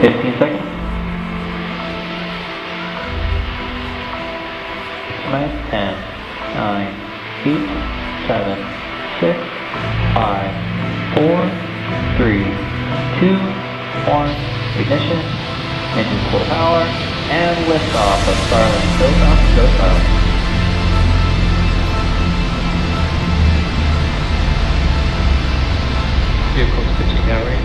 15 seconds. 10, 9, 8, 7, 6, 5, 4, 3, 2, 1, ignition, engine full power, and liftoff of Starlink. Go Starlink. Vehicle's pitching down right.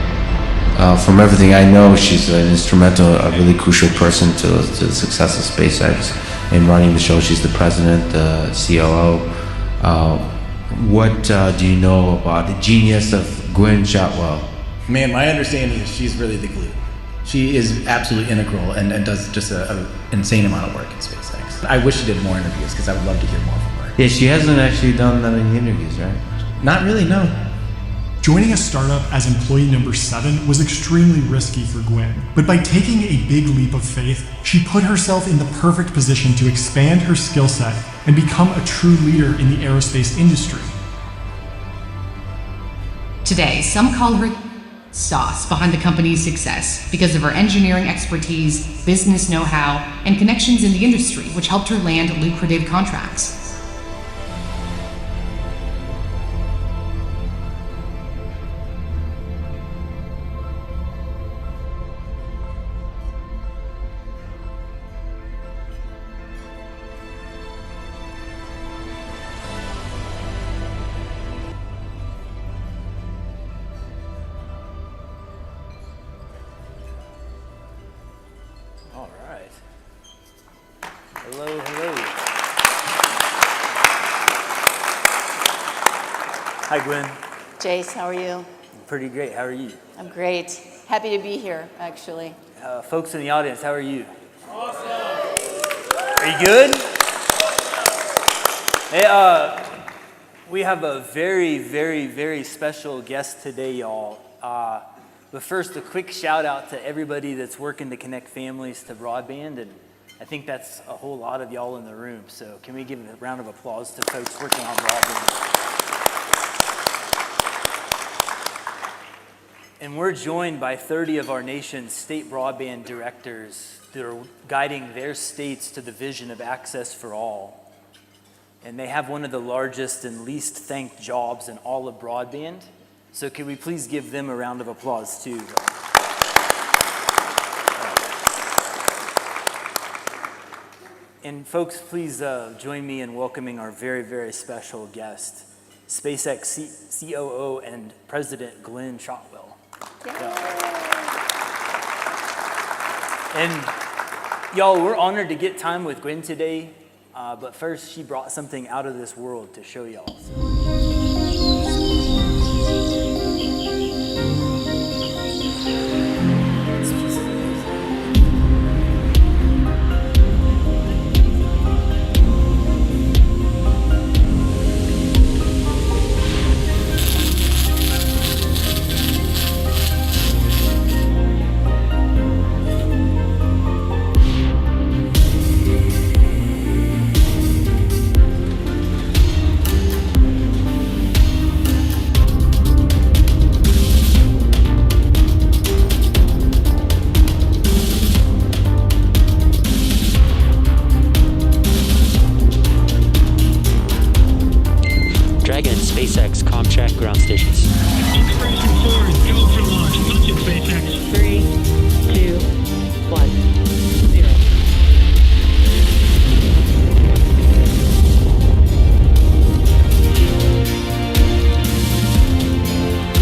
From everything I know, she's an instrumental, a really crucial person to the success of SpaceX in running the show. She's the president, the COO. What do you know about the genius of Gwynne Shotwell? Man, my understanding is she's really the glue. She is absolutely integral and does just an insane amount of work in SpaceX. I wish she did more interviews because I would love to hear more from her. Yeah, she hasn't actually done that many interviews, right? Not really, no. Joining a startup as employee number 7 was extremely risky for Gwynne, but by taking a big leap of faith, she put herself in the perfect position to expand her skill set and become a true leader in the aerospace industry. Today, some call her sauce behind the company's success because of her engineering expertise, business know-how, and connections in the industry, which helped her land lucrative contracts. Hello. Hi, Gwynne. Jace, how are you? I'm pretty great. How are you? I'm great. Happy to be here, actually. Folks in the audience, how are you? Awesome. Are you good? Hey, we have a very, very, very special guest today, y'all. But first, a quick shout out to everybody that's working to connect families to broadband, and I think that's a whole lot of y'all in the room. So can we give a round of applause to folks working on broadband? And we're joined by 30 of our nation's state broadband directors that are guiding their states to the vision of access for all. And they have one of the largest and least thanked jobs in all of broadband. So can we please give them a round of applause too? And folks, please join me in welcoming our very, very special guest, SpaceX COO and President Gwynne Shotwell. And y'all, we're honored to get time with Gwynne today, but first she brought something out of this world to show y'all. SpaceX ComTrack ground stations. Integration forward, go for launch. Launch it, SpaceX. 3, 2, 1, 0.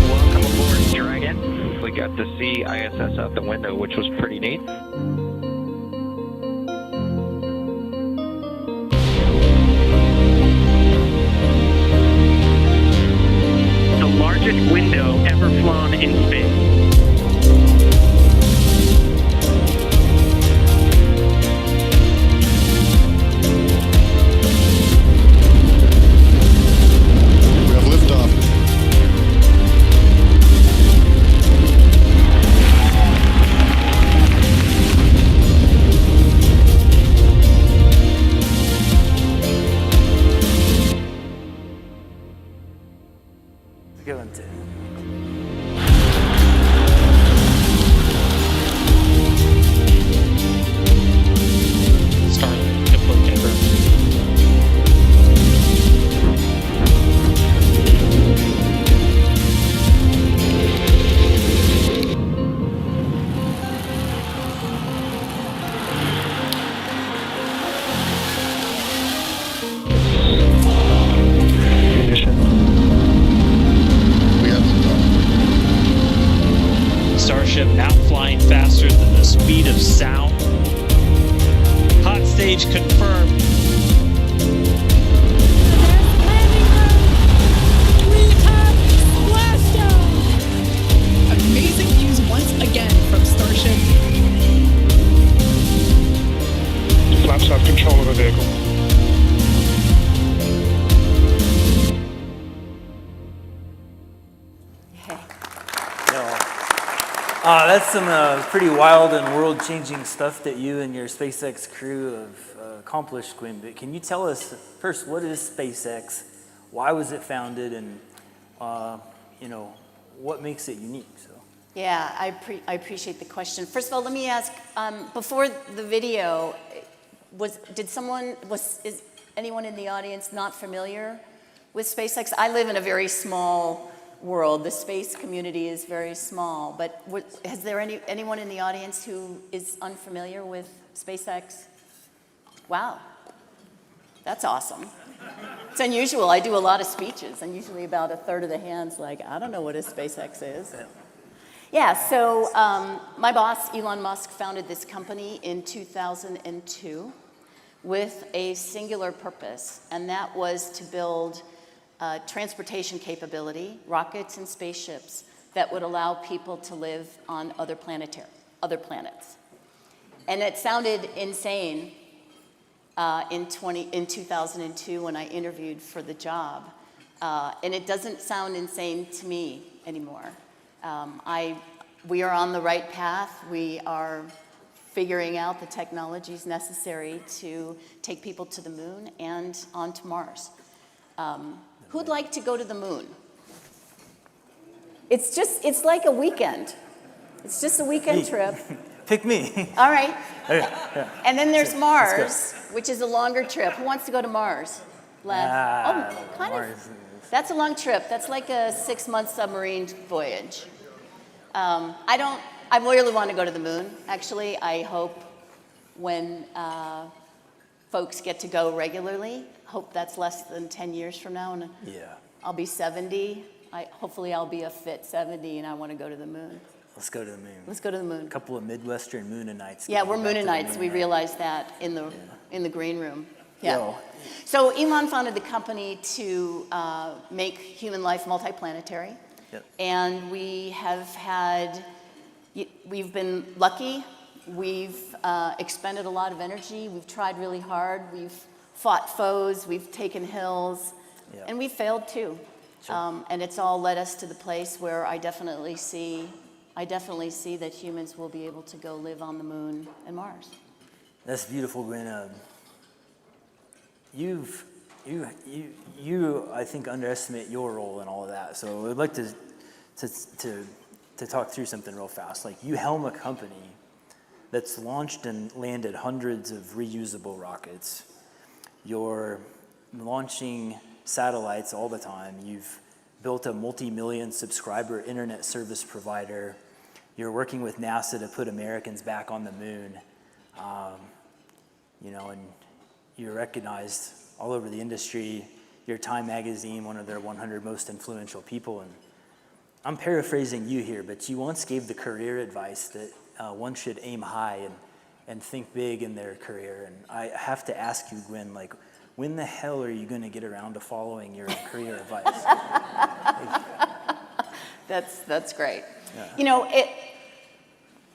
Welcome aboard, Dragon. We got to see ISS out the window, which was pretty neat. Largest window ever flown in space. We have liftoff. flying faster than the speed of sound. Hot stage confirmed. Amazing views once again from Starship. Flaps have control of the vehicle. That's some pretty wild and world-changing stuff that you and your SpaceX crew have accomplished, Gwynne. But can you tell us first, what is SpaceX? Why was it founded? And what makes it unique? So. Yeah, I appreciate the question. First of all, let me ask, before the video, is anyone in the audience not familiar with SpaceX? I live in a very small world. The space community is very small, but has there anyone in the audience who is unfamiliar with SpaceX? Wow, that's awesome. It's unusual. I do a lot of speeches, and usually about a third of the hands like, I don't know what a SpaceX is. Yeah, so my boss, Elon Musk, founded this company in 2002 with a singular purpose, and that was to build transportation capability, rockets and spaceships that would allow people to live on other planets. And it sounded insane in 2002 when I interviewed for the job, and it doesn't sound insane to me anymore. We are on the right path. We are figuring out the technologies necessary to take people to the moon and onto Mars. Who'd like to go to the moon? It's like a weekend. It's just a weekend trip. Pick me. All right. Yeah. And then there's Mars, which is a longer trip. Who wants to go to Mars? Kind of. That's a long trip. That's like a 6-month submarine voyage. I really want to go to the moon, actually. I hope when folks get to go regularly, hope that's less than 10 years from now, and I'll be 70. Hopefully I'll be a fit 70, and I want to go to the moon. Let's go to the moon. Let's go to the moon. A couple of Midwestern Moonanites. Yeah, we're Moonanites. We realized that in the green room. Yeah. So Elon founded the company to make human life multiplanetary. Yep. And we've been lucky. We've expended a lot of energy. We've tried really hard. We've fought foes. We've taken hills. Yep. And we've failed too. Sure. And it's all led us to the place where I definitely see that humans will be able to go live on the moon and Mars. That's beautiful, Gwynne. You I think underestimate your role in all of that. So I'd like to talk through something real fast. Like, you helm a company that's launched and landed hundreds of reusable rockets. You're launching satellites all the time. You've built a multi-million subscriber internet service provider. You're working with NASA to put Americans back on the moon. And you're recognized all over the industry. Your Time magazine, one of their 100 most influential people. And I'm paraphrasing you here, but you once gave the career advice that one should aim high and think big in their career. And I have to ask you, Gwynne, like, when the hell are you going to get around to following your career advice? That's great. Yeah.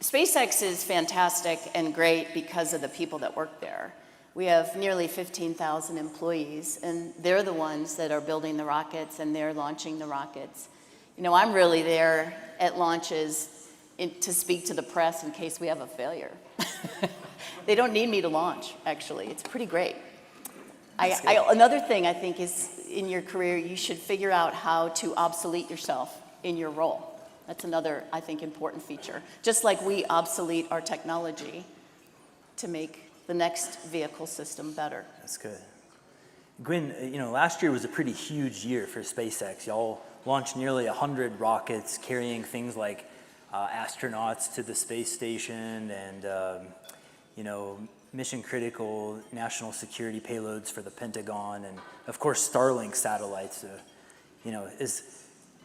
SpaceX is fantastic and great because of the people that work there. We have nearly 15,000 employees, and they're the ones that are building the rockets, and they're launching the rockets. I'm really there at launches to speak to the press in case we have a failure. They don't need me to launch, actually. It's pretty great. Another thing I think is, in your career, you should figure out how to obsolete yourself in your role. That's another, I think, important feature. Just like we obsolete our technology to make the next vehicle system better. That's good. Gwynne, last year was a pretty huge year for SpaceX. Y'all launched nearly 100 rockets carrying things like astronauts to the space station and, mission-critical national security payloads for the Pentagon, and, of course, Starlink satellites. Is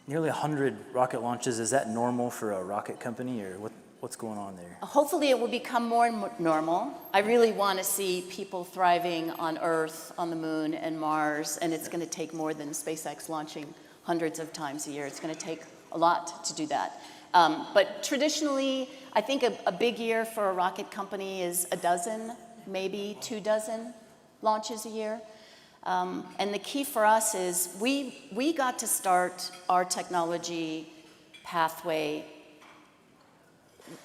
nearly 100 rocket launches, is that normal for a rocket company, or what's going on there? Hopefully it will become more normal. I really want to see people thriving on Earth, on the moon, and Mars, and it's going to take more than SpaceX launching hundreds of times a year. It's going to take a lot to do that. But traditionally, I think a big year for a rocket company is a dozen, maybe 24 launches a year. And the key for us is we got to start our technology pathway.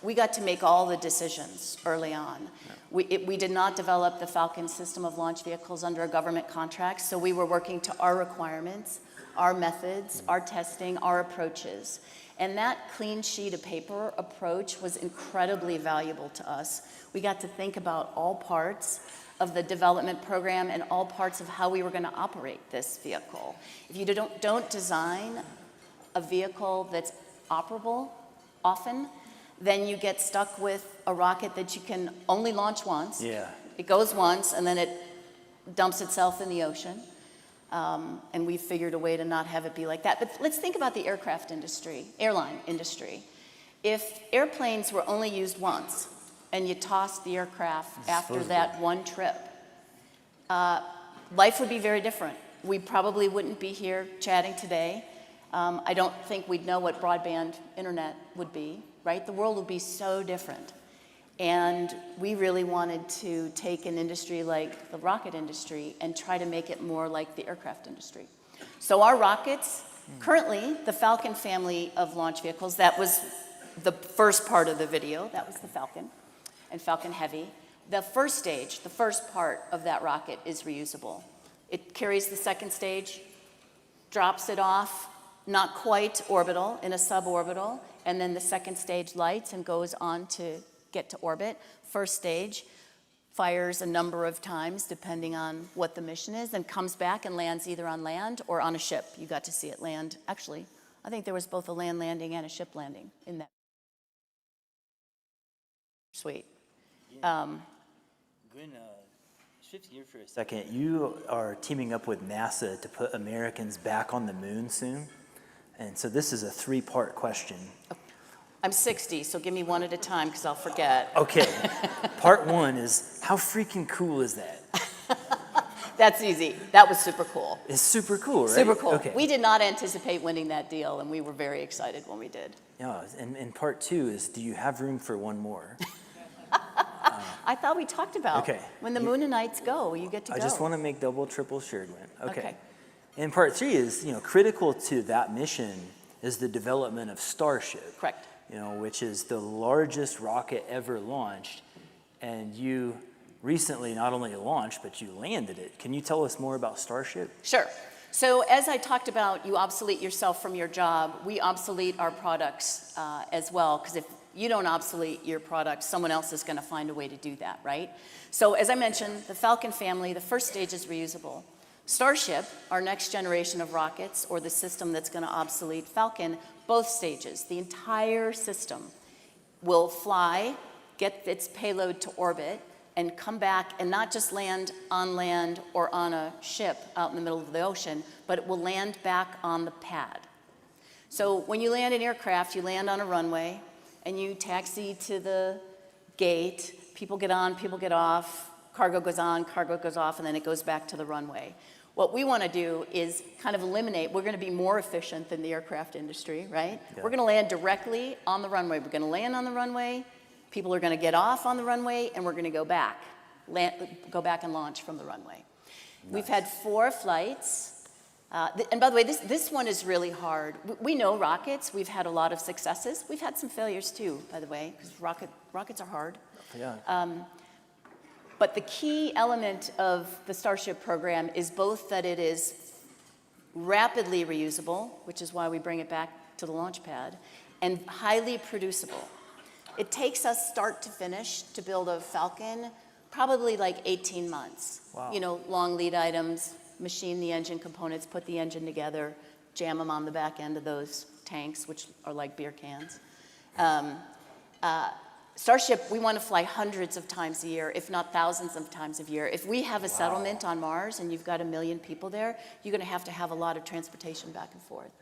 We got to make all the decisions early on. We did not develop the Falcon system of launch vehicles under a government contract, so we were working to our requirements, our methods, our testing, our approaches. And that clean sheet of paper approach was incredibly valuable to us. We got to think about all parts of the development program and all parts of how we were going to operate this vehicle. If you don't design a vehicle that's operable often, then you get stuck with a rocket that you can only launch once. Yeah. It goes once and then it dumps itself in the ocean. And we've figured a way to not have it be like that. But let's think about the aircraft industry, airline industry. If airplanes were only used once and you tossed the aircraft after that one trip, life would be very different. We probably wouldn't be here chatting today. I don't think we'd know what broadband internet would be, right? The world would be so different. And we really wanted to take an industry like the rocket industry and try to make it more like the aircraft industry. So our rockets, currently the Falcon family of launch vehicles, that was the first part of the video, that was the Falcon and Falcon Heavy. The first stage, the first part of that rocket is reusable. It carries the second stage, drops it off, not quite orbital, in a suborbital, and then the second stage lights and goes on to get to orbit. First stage fires a number of times depending on what the mission is and comes back and lands either on land or on a ship. You got to see it land. Actually, I think there was both a land landing and a ship landing in that. Sweet. Gwynne, shift gear for a second. You are teaming up with NASA to put Americans back on the moon soon. And so this is a 3-part question. I'm 60, so give me one at a time because I'll forget. Okay. Part 1 is, how freaking cool is that? That's easy. That was super cool. It's super cool, right? Super cool. Okay. We did not anticipate winning that deal, and we were very excited when we did. Yeah, and part 2 is, do you have room for one more? I thought we talked about when the Moonanites go, you get to go. I just want to make double, triple sure, Gwynne. Okay. And part 3 is, critical to that mission is the development of Starship. Correct. Which is the largest rocket ever launched. And you recently not only launched, but you landed it. Can you tell us more about Starship? Sure. So as I talked about, you obsolete yourself from your job. We obsolete our products as well, because if you don't obsolete your products, someone else is going to find a way to do that, right? So as I mentioned, the Falcon family, the first stage is reusable. Starship, our next generation of rockets, or the system that's going to obsolete Falcon, both stages, the entire system will fly, get its payload to orbit, and come back and not just land on land or on a ship out in the middle of the ocean, but it will land back on the pad. So when you land an aircraft, you land on a runway, and you taxi to the gate. People get on, people get off, cargo goes on, cargo goes off, and then it goes back to the runway. What we want to do is kind of eliminate, we're going to be more efficient than the aircraft industry, right? Yeah. We're going to land directly on the runway. We're going to land on the runway, people are going to get off on the runway, and we're going to go back and launch from the runway. Nice. We've had 4 flights. And by the way, this one is really hard. We know rockets. We've had a lot of successes. We've had some failures too, by the way, because rockets are hard. Yeah. But the key element of the Starship program is both that it is rapidly reusable, which is why we bring it back to the launch pad, and highly producible. It takes us start to finish to build a Falcon, probably like 18 months. Wow. Long lead items, machine the engine components, put the engine together, jam them on the back end of those tanks, which are like beer cans. Starship, we want to fly hundreds of times a year, if not thousands of times a year. If we have a settlement on Mars and you've got 1 million people there, you're going to have a lot of transportation back and forth.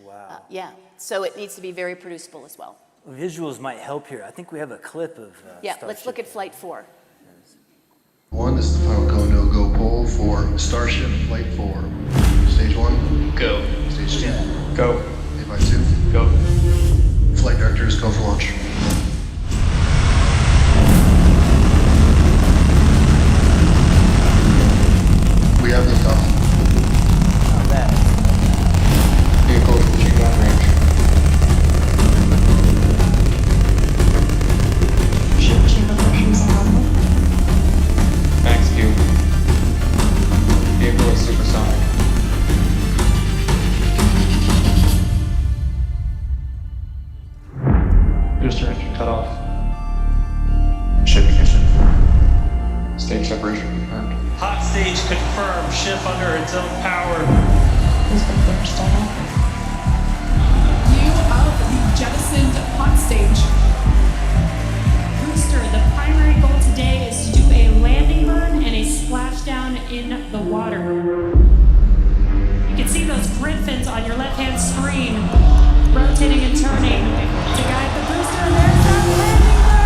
Wow. Yeah, so it needs to be very producible as well. Visuals might help here. I think we have a clip of Yeah, Starship. let's look at Flight 4. This is the final go, no-go poll for Starship Flight 4. Stage 1, Go. Stage 2, Go. Flight 2, Go. Flight directors go for launch. We have the stuff. Not bad. Vehicle reaching downrange. Max Q. Vehicle is supersonic. Booster engine cut off. Ship ignition. Stage separation confirmed. Hot stage confirmed. Ship under its own power. View of the jettisoned hot stage. Booster, the primary goal today is to do a landing burn and a splashdown in the water. You can see those grid fins on your left-hand screen rotating and turning to guide the booster. And there's that landing burn.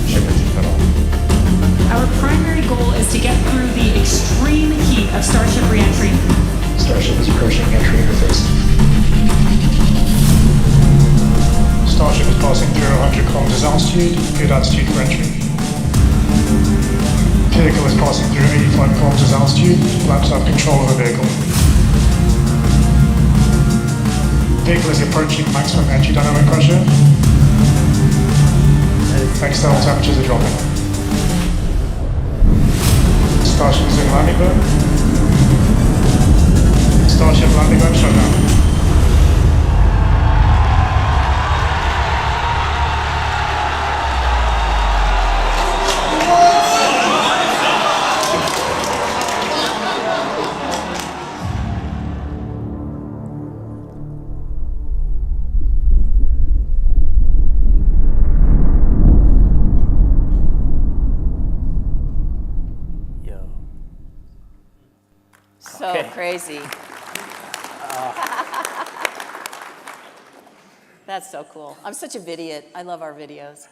Ship engine cut off. Our primary goal is to get through the extreme heat of Starship reentry. Starship is approaching entry interface. Starship is passing through 100 kilometers altitude, good altitude for entry. Vehicle is passing through 85 kilometers altitude, flaps have control of the vehicle. Vehicle is approaching maximum entry dynamic pressure. External temperatures are dropping. Starship is in landing mode. Starship landing mode shut down. Yo. So Okay. crazy. That's so cool. I'm such a vidiot. I love our videos.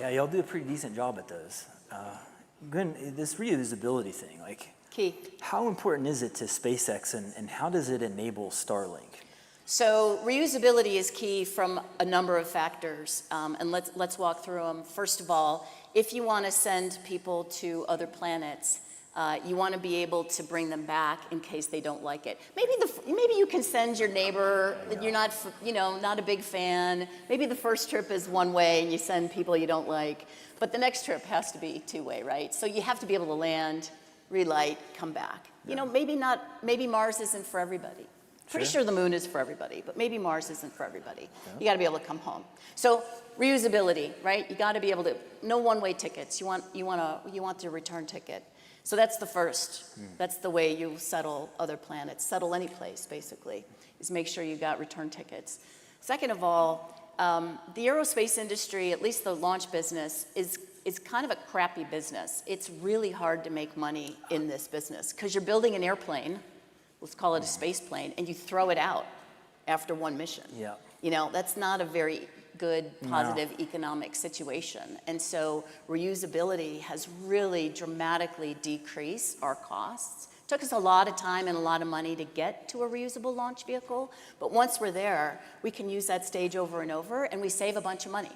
Yeah, y'all do a pretty decent job at those. Gwynne, this reusability thing, like, Key. how important is it to SpaceX and how does it enable Starlink? So reusability is key from a number of factors, and let's walk through them. First of all, if you want to send people to other planets, you want to be able to bring them back in case they don't like it. Maybe you can send your neighbor that you're not, not a big fan. Maybe the first trip is one way and you send people you don't like, but the next trip has to be two-way, right? So you have to be able to land, relight, come back. Yeah. Maybe Mars isn't for everybody. Pretty sure the moon is for everybody, but maybe Mars isn't for everybody. Yeah. You got to be able to come home. So reusability, right? You got to be able to, no one-way tickets. You want the return ticket. So that's the first. That's the way you settle other planets, settle any place, basically, is make sure you got return tickets. Second of all, the aerospace industry, at least the launch business, is kind of a crappy business. It's really hard to make money in this business because you're building an airplane, let's call it a space plane, and you throw it out after one mission. Yeah. That's not a very good, positive economic situation. And so reusability has really dramatically decreased our costs. It took us a lot of time and a lot of money to get to a reusable launch vehicle, but once we're there, we can use that stage over and over, and we save a bunch of money.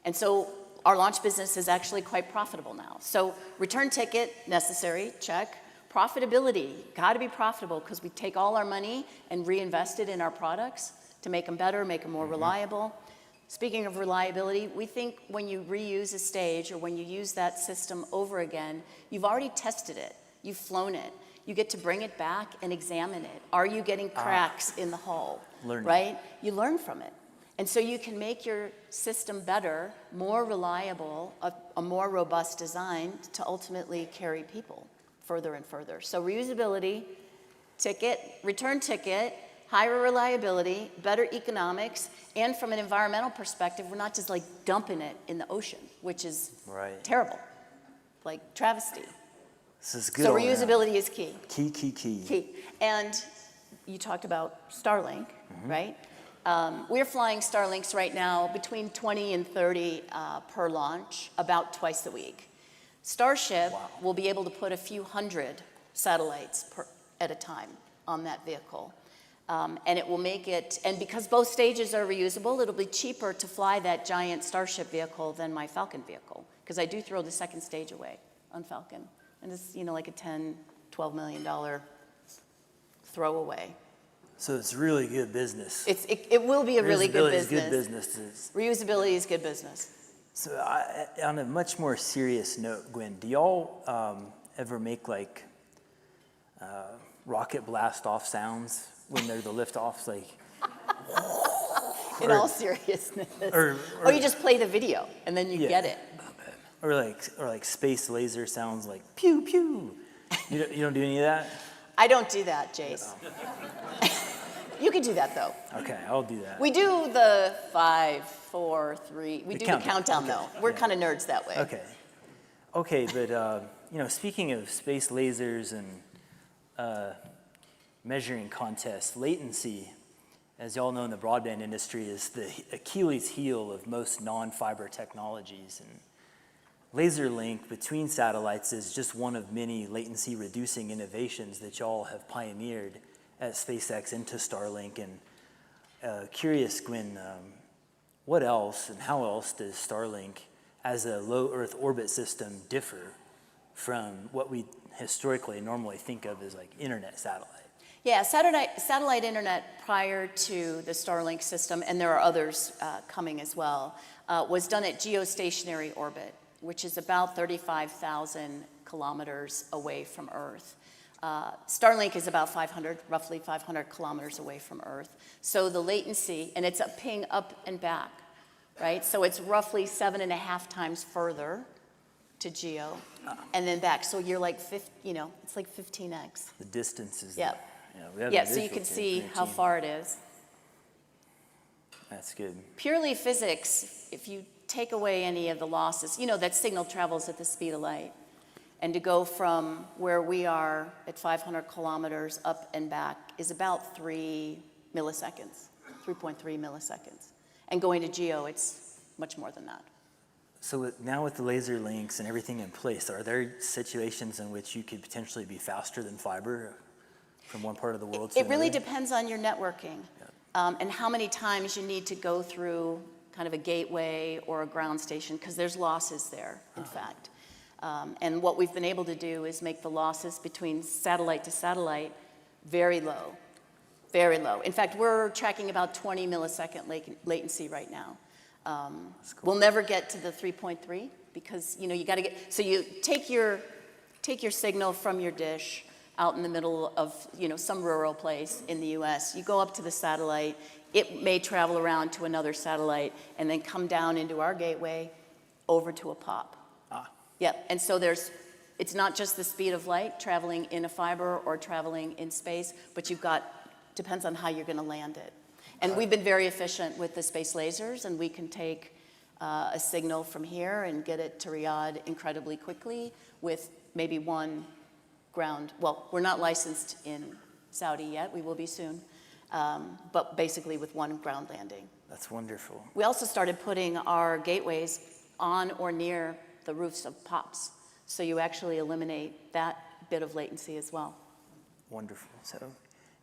And so our launch business is actually quite profitable now. So return ticket, necessary, check. Profitability, got to be profitable because we take all our money and reinvest it in our products to make them better, make them more reliable. Speaking of reliability, we think when you reuse a stage or when you use that system over again, you've already tested it, you've flown it. You get to bring it back and examine it. Are you getting cracks in the hull? Learning. Right? You learn from it. And so you can make your system better, more reliable, a more robust design to ultimately carry people further and further. So reusability, return ticket, higher reliability, better economics, and from an environmental perspective, we're not just like dumping it in the ocean, which is terrible, like travesty. This is good. So reusability is key. Key. And you talked about Starlink, right? We're flying Starlinks right now between 20 and 30 per launch, about twice a week. Starship will be able to put a few hundred satellites at a time on that vehicle. And it will make it, and because both stages are reusable, it'll be cheaper to fly that giant Starship vehicle than my Falcon vehicle, because I do throw the second stage away on Falcon. And it's, like a $10, $12 million throwaway. So it's really good business. It will be a really good business. Reusability is good business. Reusability is good business. So on a much more serious note, Gwynne, do y'all ever make like rocket blast off sounds when they're the liftoffs, like? In all seriousness. Or you just play the video and then you get it. Or like space laser sounds, like pew pew. You don't do any of that? I don't do that, Jace. You can do that though. Okay, I'll do that. We do the 5, 4, 3. We do the countdown though. We're kind of nerds that way. Okay, but speaking of space lasers and measuring contests, latency, as y'all know in the broadband industry, is the Achilles heel of most non-fiber technologies. And laser link between satellites is just one of many latency reducing innovations that y'all have pioneered at SpaceX into Starlink. And curious, Gwynne, what else and how else does Starlink as a low Earth orbit system differ from what we historically normally think of as like internet satellite? Yeah, satellite internet prior to the Starlink system, and there are others coming as well, was done at geostationary orbit, which is about 35,000 kilometers away from Earth. Starlink is about roughly 500 kilometers away from Earth. So the latency, and it's a ping up and back, right? So it's roughly 7.5 times further to geo and then back. So you're like, it's like 15x. The distance is. Yep. So you can see how far it is. That's good. Purely physics, if you take away any of the losses, that signal travels at the speed of light. And to go from where we are at 500 kilometers up and back is about 3 milliseconds, 3.3 milliseconds. And going to geo, it's much more than that. So now with the laser links and everything in place, are there situations in which you could potentially be faster than fiber from one part of the world to another? It really depends on your networking and how many times you need to go through kind of a gateway or a ground station, because there's losses there, in fact. And what we've been able to do is make the losses between satellite to satellite very low, very low. In fact, we're tracking about 20 millisecond latency right now. We'll never get to the 3.3 because you got to get. So you take your signal from your dish out in the middle of some rural place in the U.S. You go up to the satellite. It may travel around to another satellite and then come down into our gateway over to a POP. Yep, and so it's not just the speed of light traveling in a fiber or traveling in space, but depends on how you're going to land it. And we've been very efficient with the space lasers, and we can take a signal from here and get it to Riyadh incredibly quickly with maybe one ground. Well, we're not licensed in Saudi yet. We will be soon. But basically with one ground landing. That's wonderful. We also started putting our gateways on or near the roofs of POPs. So you actually eliminate that bit of latency as well. Wonderful. So,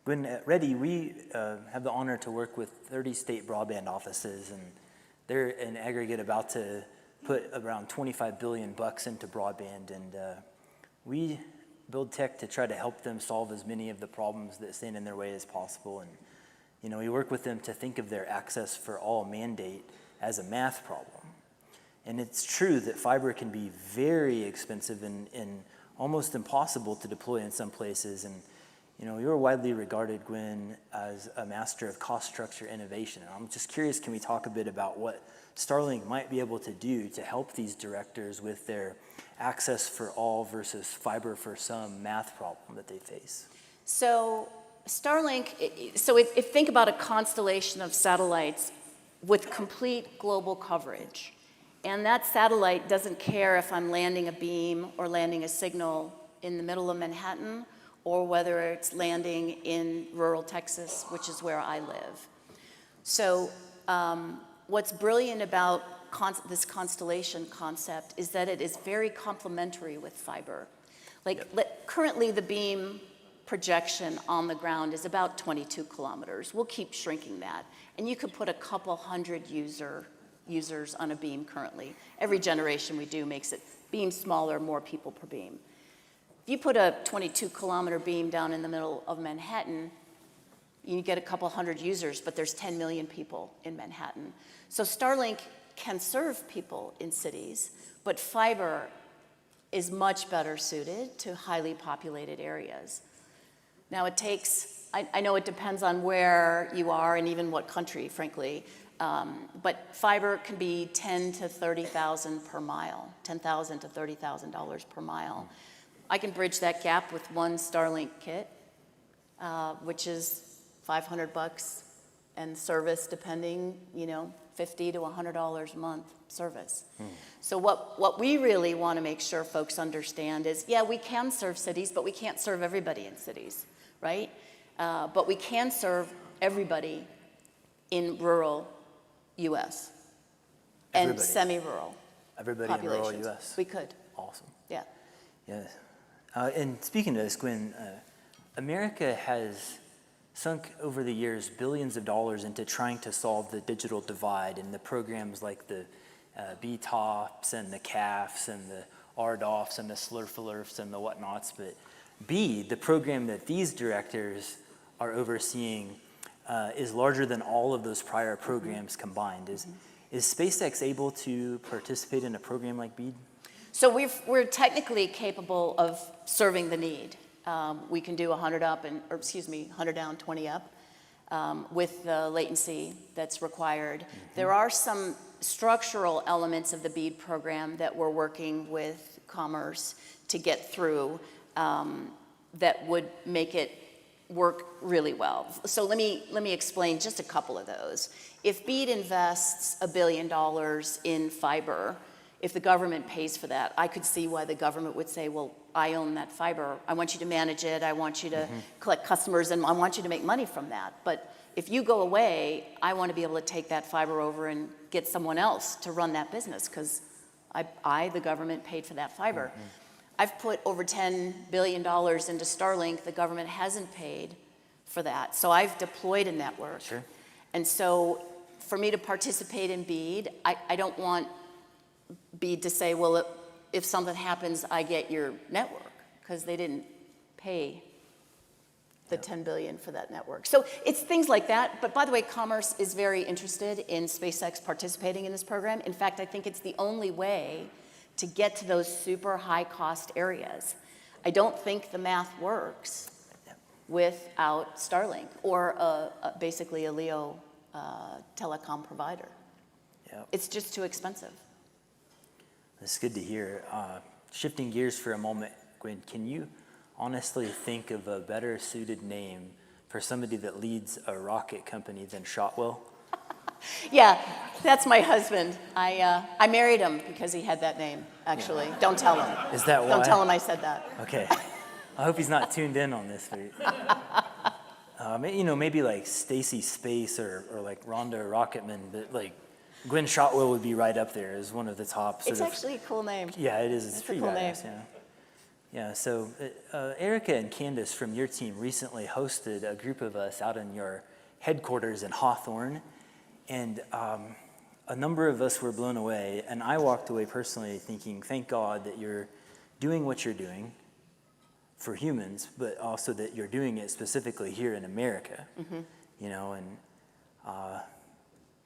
Gwynne, at Ready, we have the honor to work with 30 state broadband offices, and they're in aggregate about to put around $25 billion into broadband, and we build tech to try to help them solve as many of the problems that stand in their way as possible. And we work with them to think of their access for all mandate as a math problem. And it's true that fiber can be very expensive and almost impossible to deploy in some places. And you're widely regarded, Gwynne, as a master of cost structure innovation. And I'm just curious, can we talk a bit about what Starlink might be able to do to help these directors with their access for all versus fiber for some math problem that they face? So Starlink, if think about a constellation of satellites with complete global coverage. And that satellite doesn't care if I'm landing a beam or landing a signal in the middle of Manhattan or whether it's landing in rural Texas, which is where I live. So what's brilliant about this constellation concept is that it is very complementary with fiber. Currently the beam projection on the ground is about 22 kilometers. We'll keep shrinking that. And you could put a couple hundred users on a beam currently. Every generation we do makes it beam smaller, more people per beam. If you put a 22-kilometer beam down in the middle of Manhattan, you get a couple hundred users, but there's 10 million people in Manhattan. So Starlink can serve people in cities, but fiber is much better suited to highly populated areas. Now it takes, I know it depends on where you are and even what country, frankly, but fiber can be $10,000 to $30,000 per mile, $10,000 to $30,000 per mile. I can bridge that gap with one Starlink kit, which is $500 and service depending, $50 to $100 a month service. So what we really want to make sure folks understand is, yeah, we can serve cities, but we can't serve everybody in cities, right? But we can serve everybody in rural U.S. and semi-rural Everybody in rural U.S. We could. Awesome. Yeah. Yes. And speaking of this, Gwynne, America has sunk over the years billions of dollars into trying to solve the digital divide, and the programs like the BTOPs and the CAFs and the RDOFs and the SLRFLRFs and the whatnots. But BEAD, the program that these directors are overseeing, is larger than all of those prior programs combined. Is SpaceX able to participate in a program like BEAD? So we're technically capable of serving the need. We can do 100 up 100 down, 20 up with the latency that's required. There are some structural elements of the BEAD program that we're working with Commerce to get through that would make it work really well. So let me explain just a couple of those. If BEAD invests $1 billion in fiber, if the government pays for that, I could see why the government would say, well, I own that fiber. I want you to manage it. I want you to collect customers, and I want you to make money from that. But if you go away, I want to be able to take that fiber over and get someone else to run that business because I, the government, paid for that fiber. I've put over $10 billion into Starlink. The government hasn't paid for that. So I've deployed a network. Sure. And so for me to participate in BEAD, I don't want BEAD to say, well, if something happens, I get your network, because they didn't pay the $10 billion for that network. So it's things like that. But by the way, Commerce is very interested in SpaceX participating in this program. In fact, I think it's the only way to get to those super high cost areas. I don't think the math works without Starlink or basically a LEO telecom provider. It's just too expensive. That's good to hear. Shifting gears for a moment, Gwynne, can you honestly think of a better suited name for somebody that leads a rocket company than Shotwell? Yeah, that's my husband. I married him because he had that name, actually. Yeah. Don't tell him. Is that why? Don't tell him I said that. Okay. I hope he's not tuned in on this. Maybe like Stacy Space or like Rhonda Rocketman, but like Gwynne Shotwell would be right up there as one of the top. It's actually a cool name. Yeah, it is. It's pretty cool badass. Yeah. So Erica and Candace from your team recently hosted a group of us out in your headquarters in Hawthorne, and a number of us were blown away. And I walked away personally thinking, thank God that you're doing what you're doing for humans, but also that you're doing it specifically here in America.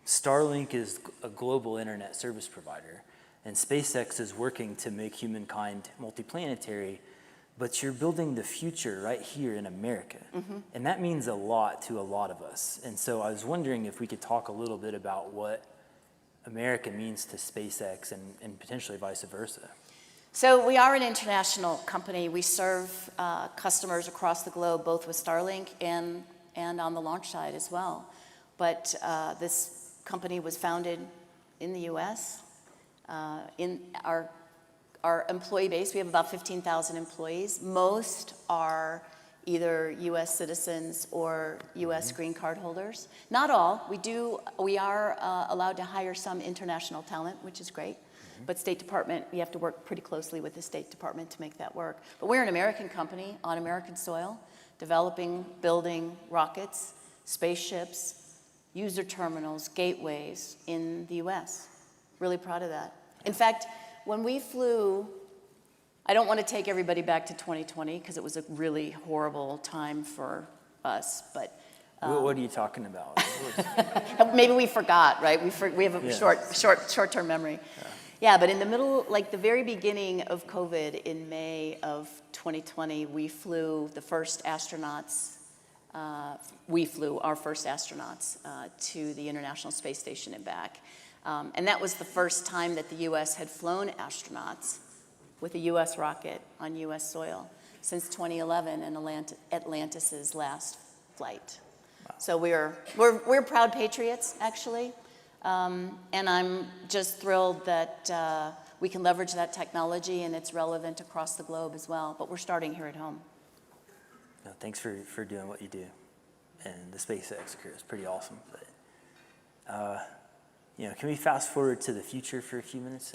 Starlink is a global internet service provider, and SpaceX is working to make humankind multiplanetary, but you're building the future right here in America. And that means a lot to a lot of us. And so I was wondering if we could talk a little bit about what America means to SpaceX and potentially vice versa. So we are an international company. We serve customers across the globe, both with Starlink and on the launch side as well. But this company was founded in the U.S. In our employee base, we have about 15,000 employees. Most are either U.S. citizens or U.S. green card holders. Not all. We are allowed to hire some international talent, which is great. But State Department, you have to work pretty closely with the State Department to make that work. But we're an American company on American soil, developing, building rockets, spaceships, user terminals, gateways in the U.S. Really proud of that. In fact, when we flew, I don't want to take everybody back to 2020 because it was a really horrible time for us, but what are you talking about? maybe we forgot, right? We have a short-term memory. Yeah, but in the middle, like the very beginning of COVID in May of 2020, we flew the first astronauts. We flew our first astronauts to the International Space Station and back. And that was the first time that the U.S. had flown astronauts with a U.S. rocket on U.S. soil since 2011 and Atlantis's last flight. Wow. So we're proud patriots, actually. And I'm just thrilled that we can leverage that technology and it's relevant across the globe as well. But we're starting here at home. No, thanks for doing what you do. And the SpaceX career is pretty awesome. But, can we fast forward to the future for a few minutes?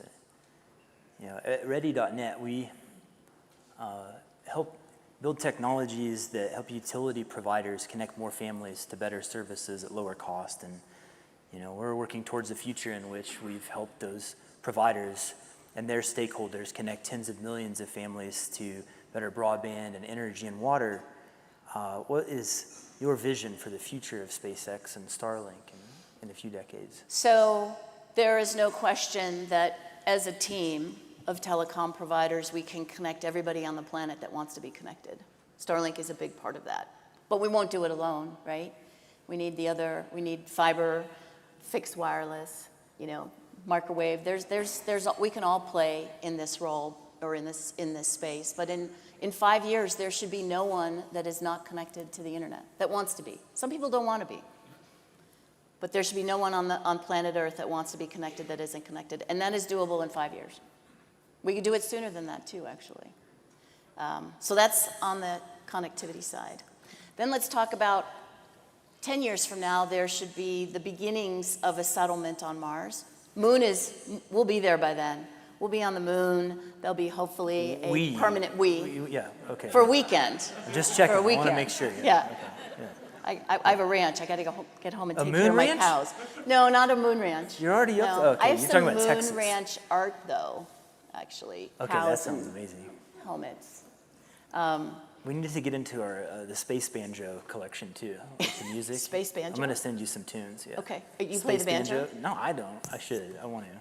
At Ready.net, we help build technologies that help utility providers connect more families to better services at lower cost. And we're working towards a future in which we've helped those providers and their stakeholders connect tens of millions of families to better broadband and energy and water. What is your vision for the future of SpaceX and Starlink in a few decades? So there is no question that as a team of telecom providers, we can connect everybody on the planet that wants to be connected. Starlink is a big part of that. But we won't do it alone, right? We need fiber, fixed wireless, microwave. We can all play in this role or in this space. But in 5 years, there should be no one that is not connected to the internet that wants to be. Some people don't want to be. But there should be no one on planet Earth that wants to be connected that isn't connected. And that is doable in 5 years. We could do it sooner than that too, actually. So that's on the connectivity side. Then let's talk about 10 years from now, there should be the beginnings of a settlement on Mars. We'll be there by then. We'll be on the moon. There'll be hopefully a permanent for a weekend. Just checking. For a weekend. I want to make sure. Yeah. Okay. I have a ranch. I got to get home and take care moon of my ranch? cows. No, not a moon ranch. You're already up. No. Okay. I have You're some talking about moon Texas. ranch art, though. Actually, Okay, cows that sounds and amazing. helmets. We need to get into our the space banjo collection too, with the music. Space banjo? I'm going to send you some tunes. Yeah. Okay. You play the banjo? No, I don't. I should. I want to.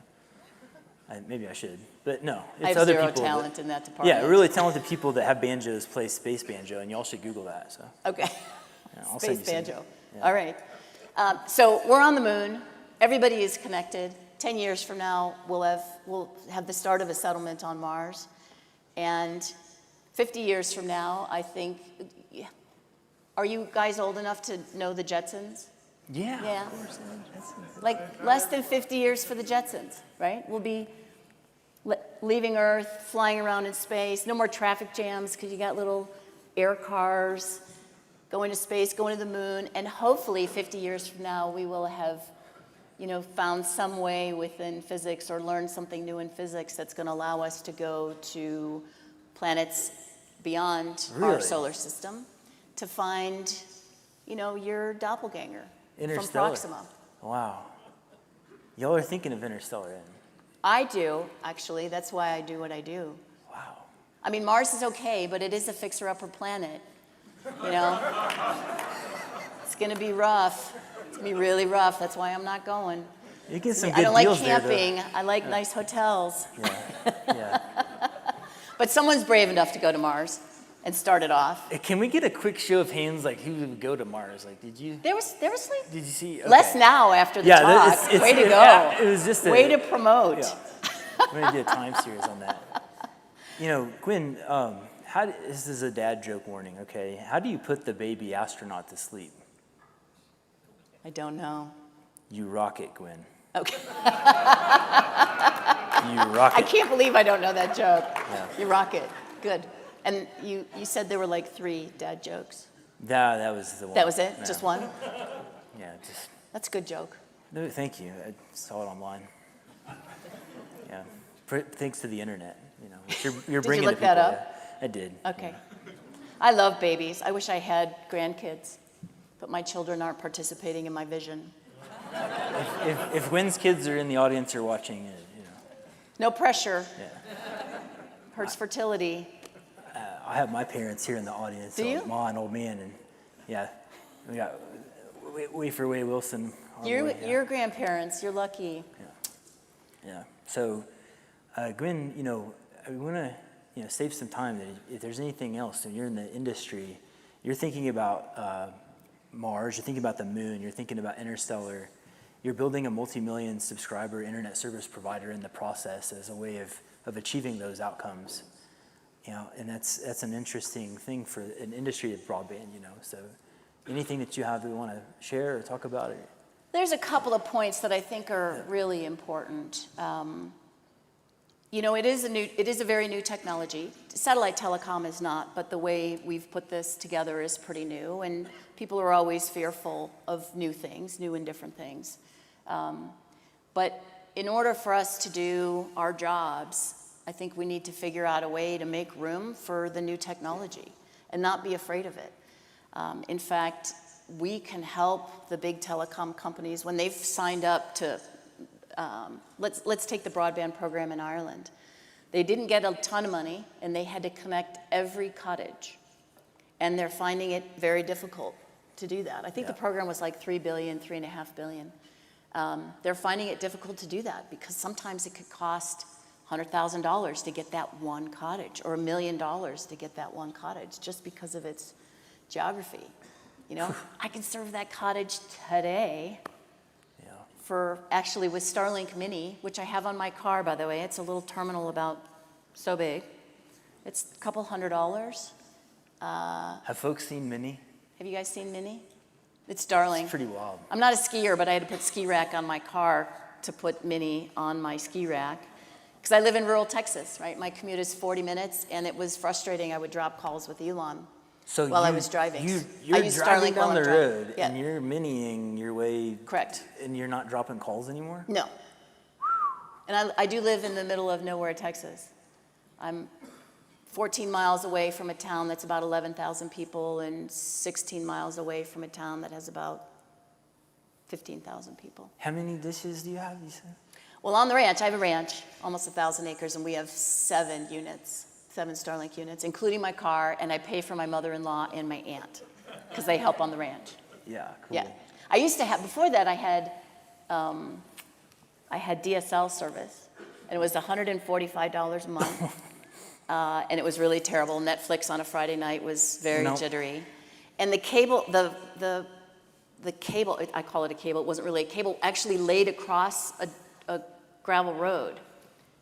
Maybe I should, but no. It's I have other zero people talent in that department. Yeah, really talented people that have banjos play space banjo, and y'all should Google that. So. Okay. Yeah, I'll Space send you some. banjo. Yeah. All right. So we're on the moon. Everybody is connected. 10 years from now, we'll have the start of a settlement on Mars. And 50 years from now, I think, are you guys old enough to know the Jetsons? Yeah. Yeah. Like less than 50 years for the Jetsons, right? We'll be leaving Earth, flying around in space. No more traffic jams because you got little air cars going to space, going to the moon. And hopefully 50 years from now, we will have found some way within physics or learned something new in physics that's going to allow us to go to planets beyond our solar system to find, your doppelganger from Proxima. Wow. Y'all are thinking of Interstellar. I do, actually. That's why I do what I do. Wow. I mean, Mars is okay, but it is a fixer-upper planet. It's going to be rough. It's going to be really rough. That's why I'm not going. You get some I don't like deals camping. There, I like nice hotels. Yeah. But someone's brave enough to go to Mars and start it off. Can we get a quick show of hands, like who would go to Mars? Like, did you? There was like did you see? Okay. Less now after the talk. Way to go. It was just way to promote. Yeah. We're gonna do a time series on that. Gwynne, this is a dad joke warning, okay? How do you put the baby astronaut to sleep? I don't know. You rock it, Gwynne. Okay. You rock it. I can't believe I don't know that joke. Yeah. You rock it. Good. And you said there were like 3 dad jokes. That was the one. That was it? Yeah. Just one? Yeah, just. That's a good joke. No, thank you. I saw it online. Yeah. Thanks to the internet. You're Did bringing you look the people. that up? I did. Okay. I love babies. I wish I had grandkids, but my children aren't participating in my vision. If Gwynne's kids are in the audience or watching, No pressure. Yeah. Hurts fertility. I have my parents here in the audience. Do you? Ma and old man, and yeah, we got Wafer Way Wilson. Your grandparents, you're lucky. Yeah. So, Gwynne, we want to save some time. That if there's anything else, and you're in the industry, you're thinking about Mars, you're thinking about the moon, you're thinking about interstellar. You're building a multi-million subscriber internet service provider in the process as a way of achieving those outcomes. And that's an interesting thing for an industry of broadband. So, anything that you have that we want to share or talk about? There's a couple of points that I think are really important. It is a very new technology. Satellite telecom is not, but the way we've put this together is pretty new, and people are always fearful of new things, new and different things. But in order for us to do our jobs, I think we need to figure out a way to make room for the new technology and not be afraid of it. In fact, we can help the big telecom companies when they've signed up to, let's take the broadband program in Ireland. They didn't get a ton of money, and they had to connect every cottage. And they're finding it very difficult to do that. I think the program was like $3 billion, $3.5 billion. They're finding it difficult to do that because sometimes it could cost $100,000 to get that one cottage, or $1 million to get that one cottage, just because of its geography. I can serve that cottage today actually with Starlink Mini, which I have on my car, by the way. It's a little terminal about so big. It's a couple $100. Have folks seen Mini? Have you guys seen Mini? It's darling. It's pretty wild. I'm not a skier, but I had to put ski rack on my car to put Mini on my ski rack. Because I live in rural Texas, right? My commute is 40 minutes, and it was frustrating. I would drop calls with Elon while I was driving. You're driving down the road, yeah. and you're Miniing your way. Correct. And you're not dropping calls anymore? No. And I do live in the middle of nowhere, Texas. I'm 14 miles away from a town that's about 11,000 people and 16 miles away from a town that has about 15,000 people. How many dishes do you have, you said? Well, on the ranch, I have a ranch, almost 1,000 acres, and we have 7 Starlink units, including my car, and I pay for my mother-in-law and my aunt because they help on the ranch. Yeah, cool. Yeah. I used to have, before that, I had DSL service, and it was $145 a month. And it was really terrible. Netflix on a Friday night was very jittery. And the cable, the cable, I call it a cable, it wasn't really a cable, actually laid across a gravel road.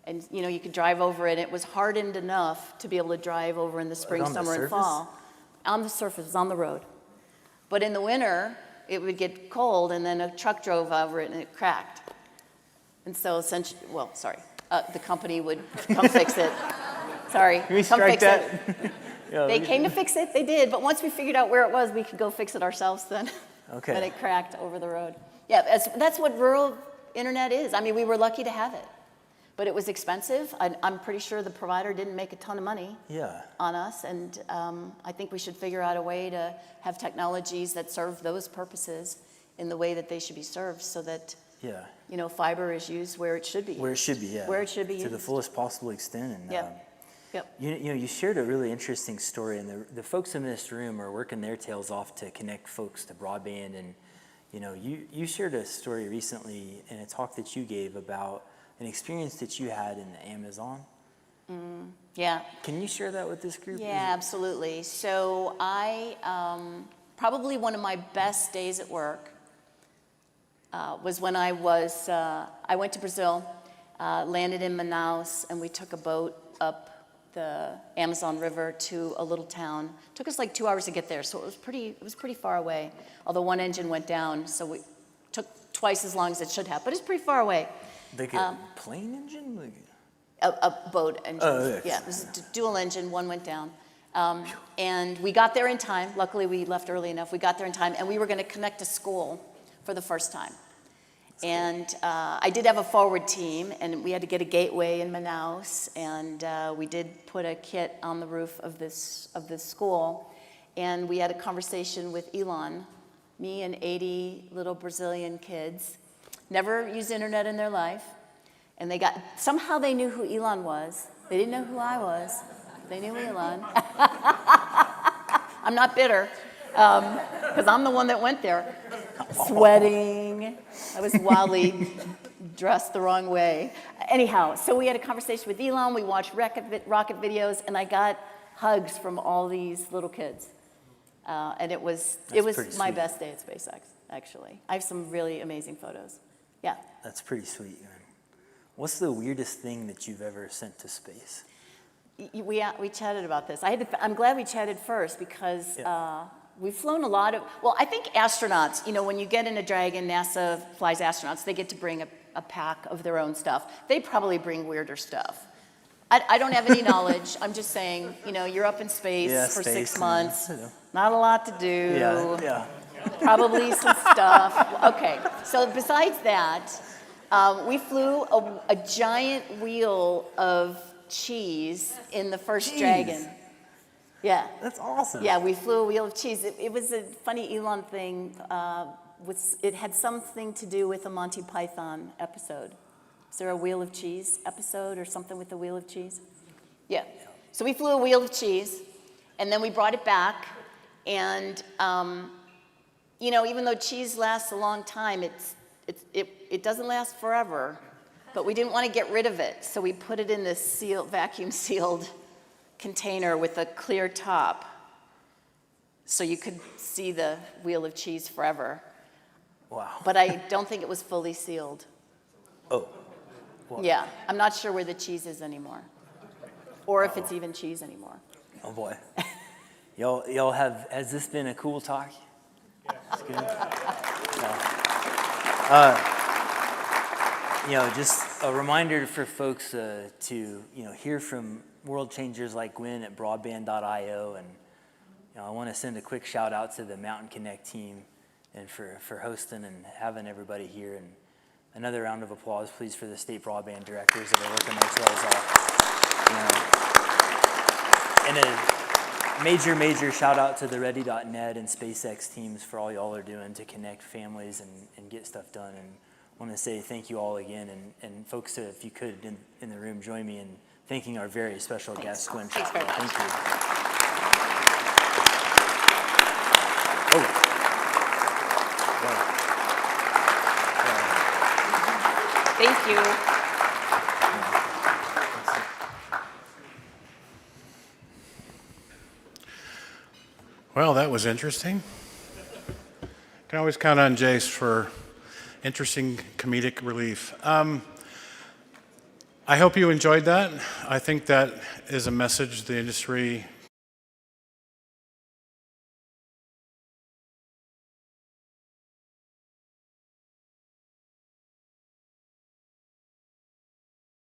And you could drive over it. It was hardened enough to be able to drive over in the spring, summer, and fall. On the surface, on the road. But in the winter, it would get cold, and then a truck drove over it, and it cracked. And so essentially, the company would come fix it. Sorry, Can we come strike fix that? it. Yeah, They came to fix it, they did, but once we figured out where it was, we could go fix it ourselves then. Okay. When it cracked over the road. Yeah, that's what rural internet is. I mean, we were lucky to have it, but it was expensive. I'm pretty sure the provider didn't make a ton of money on us, and I think we should figure out a way to have technologies that serve those purposes in the way that they should be served, so that fiber is used where it should be. Where it should be, yeah. Where it should be to the used. fullest possible extent. And, Yep. You shared a really interesting story, and the folks in this room are working their tails off to connect folks to broadband. And you shared a story recently in a talk that you gave about an experience that you had in the Amazon. Yeah. Can you share that with this group? Yeah, absolutely. So I probably one of my best days at work was when I went to Brazil, landed in Manaus, and we took a boat up the Amazon River to a little town. Took us like 2 hours to get there, so it was pretty far away. Although one engine went down, so we took twice as long as it should have, but it's pretty far away. Like a plane engine? Like a boat engine. Oh, yeah, it was a dual engine, one went down. And we got there in time. Luckily, we left early enough. We got there in time, and we were going to connect a school for the first time. And I did have a forward team, and we had to get a gateway in Manaus, and we did put a kit on the roof of this school, and we had a conversation with Elon, me and 80 little Brazilian kids, never used internet in their life, and somehow they knew who Elon was. They didn't know who I was. They knew Elon. I'm not bitter, because I'm the one that went there. Sweating. I was wildly dressed the wrong way. Anyhow, so we had a conversation with Elon. We watched rocket videos, and I got hugs from all these little kids. And it was my best day at SpaceX, actually. I have some really amazing photos. Yeah. That's pretty sweet, man. What's the weirdest thing that you've ever sent to space? We chatted about this. I'm glad we chatted first because we've flown a lot of, I think astronauts, when you get in a Dragon, NASA flies astronauts, they get to bring a pack of their own stuff. They probably bring weirder stuff. I don't have any knowledge. I'm just saying, you're up in space for 6 months. Not a lot to do. Yeah. Probably some stuff. Okay, so besides that, we flew a giant wheel of cheese in the first Dragon. Yeah. That's awesome. Yeah, we flew a wheel of cheese. It was a funny Elon thing. It had something to do with a Monty Python episode. Is there a Wheel of Cheese episode or something with the Wheel of Cheese? Yeah. So we flew a wheel of cheese, and then we brought it back. And, even though cheese lasts a long time, it doesn't last forever. But we didn't want to get rid of it, so we put it in this vacuum-sealed container with a clear top, so you could see the wheel of cheese forever. Wow. But I don't think it was fully sealed. Oh. Well, yeah, I'm not sure where the cheese is anymore, or if it's even cheese anymore. Oh boy. Y'all has this been a cool talk? It's good. Just a reminder for folks to hear from world changers like Gwynne at broadband.io, and I want to send a quick shout out to the Mountain Connect team and for hosting and having everybody here, and another round of applause please for the state broadband directors that are working their tails off. And a major shout out to the Ready.net and SpaceX teams for all y'all are doing to connect families and get stuff done. And I want to say thank you all again, and folks, if you could in the room, join me in thanking our very special guest, Gwynne Shotwell. Thank you. Oh. Thank you. Well, that was interesting. Can always count on Jace for interesting comedic relief. I hope you enjoyed that. I think that is a message the industry